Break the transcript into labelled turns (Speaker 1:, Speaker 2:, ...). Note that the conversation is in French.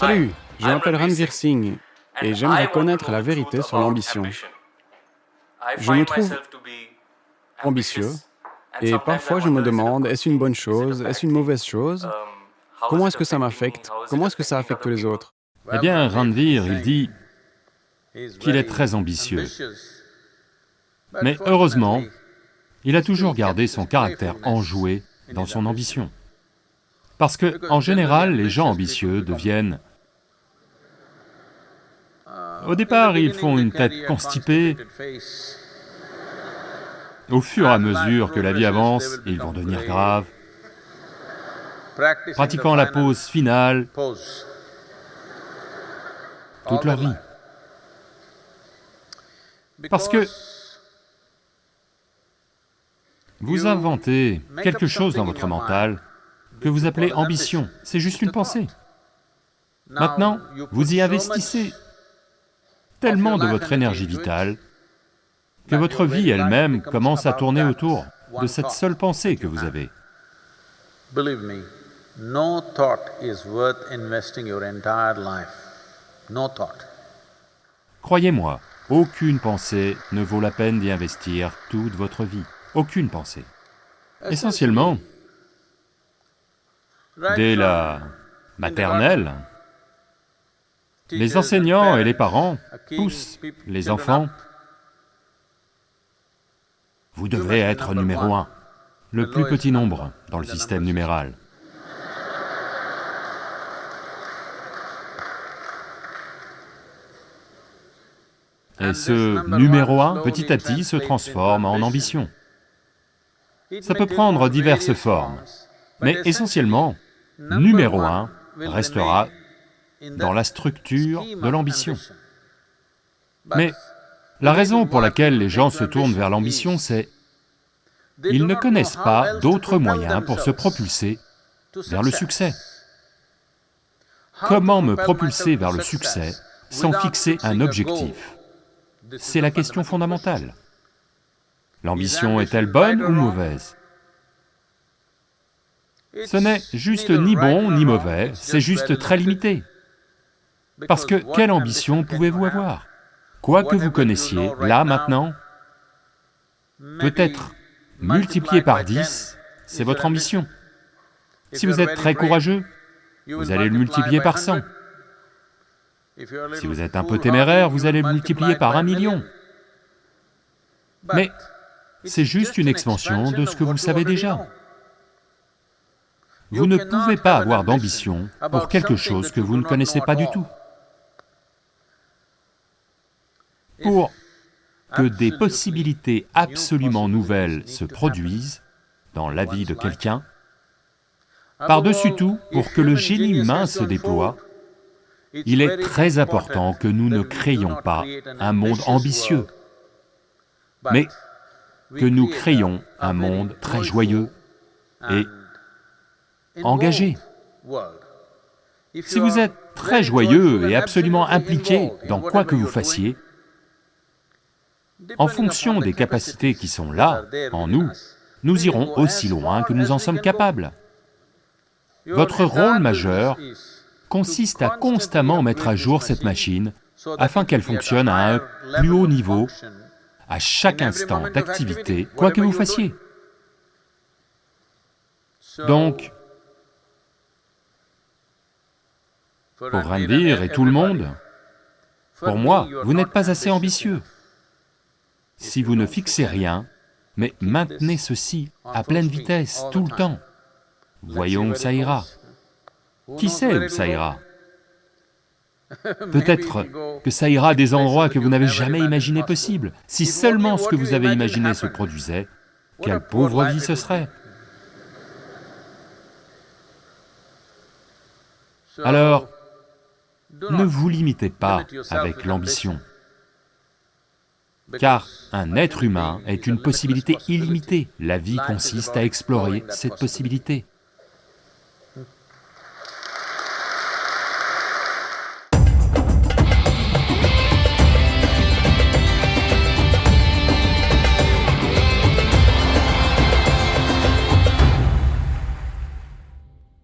Speaker 1: Salut, je m'appelle Ranveer Singh et j'aimerais connaître la vérité sur l'ambition. Je me trouve ambitieux et parfois je me demande, est-ce une bonne chose, est-ce une mauvaise chose? Comment est-ce que ça m'affecte? Comment est-ce que ça affecte les autres?
Speaker 2: Eh bien, Ranveer, il dit qu'il est très ambitieux. Mais heureusement, il a toujours gardé son caractère enjoué dans son ambition. Parce que, en général, les gens ambitieux deviennent... Au départ, ils font une tête constipée. Au fur et à mesure que la vie avance, ils vont devenir graves, pratiquant la pose finale toute leur vie. Parce que vous inventez quelque chose dans votre mental que vous appelez ambition, c'est juste une pensée. Maintenant, vous y investissez tellement de votre énergie vitale que votre vie elle-même commence à tourner autour de cette seule pensée que vous avez.
Speaker 3: Believe me, no thought is worth investing your entire life. No thought.
Speaker 2: Croyez-moi, aucune pensée ne vaut la peine d'y investir toute votre vie. Aucune pensée. Essentiellement, dès la maternelle, les enseignants et les parents poussent les enfants. Vous devez être numéro 1, le plus petit nombre dans le système numéral. Et ce numéro 1, petit à petit, se transforme en ambition. Ça peut prendre diverses formes, mais essentiellement, numéro 1 restera dans la structure de l'ambition. Mais la raison pour laquelle les gens se tournent vers l'ambition, c'est qu'ils ne connaissent pas d'autres moyens pour se propulser vers le succès. Comment me propulser vers le succès sans fixer un objectif? C'est la question fondamentale. L'ambition est-elle bonne ou mauvaise? Ce n'est juste ni bon ni mauvais, c'est juste très limité. Parce que quelle ambition pouvez-vous avoir? Quoi que vous connaissiez, là, maintenant, peut-être multiplié par 10, c'est votre ambition. Si vous êtes très courageux, vous allez le multiplier par 100. Si vous êtes un peu téméraire, vous allez le multiplier par 1 million. Mais c'est juste une expansion de ce que vous savez déjà. Vous ne pouvez pas avoir d'ambition pour quelque chose que vous ne connaissez pas du tout. Pour que des possibilités absolument nouvelles se produisent dans la vie de quelqu'un, par-dessus tout, pour que le génie humain se déploie, il est très important que nous ne créions pas un monde ambitieux, mais que nous créions un monde très joyeux et engagé. Si vous êtes très joyeux et absolument impliqué dans quoi que vous fassiez, en fonction des capacités qui sont là, en nous, nous irons aussi loin que nous en sommes capables. Votre rôle majeur consiste à constamment mettre à jour cette machine afin qu'elle fonctionne à un plus haut niveau à chaque instant d'activité, quoi que vous fassiez. Donc, pour Ranveer et tout le monde, pour moi, vous n'êtes pas assez ambitieux. Si vous ne fixez rien, mais maintenez ceci à pleine vitesse, tout le temps, voyons où ça ira. Qui sait où ça ira? Peut-être que ça ira à des endroits que vous n'avez jamais imaginés possibles. Si seulement ce que vous avez imaginé se produisait, quelle pauvre vie ce serait! Alors, ne vous limitez pas avec l'ambition, car un être humain est une possibilité illimitée. La vie consiste à explorer cette possibilité.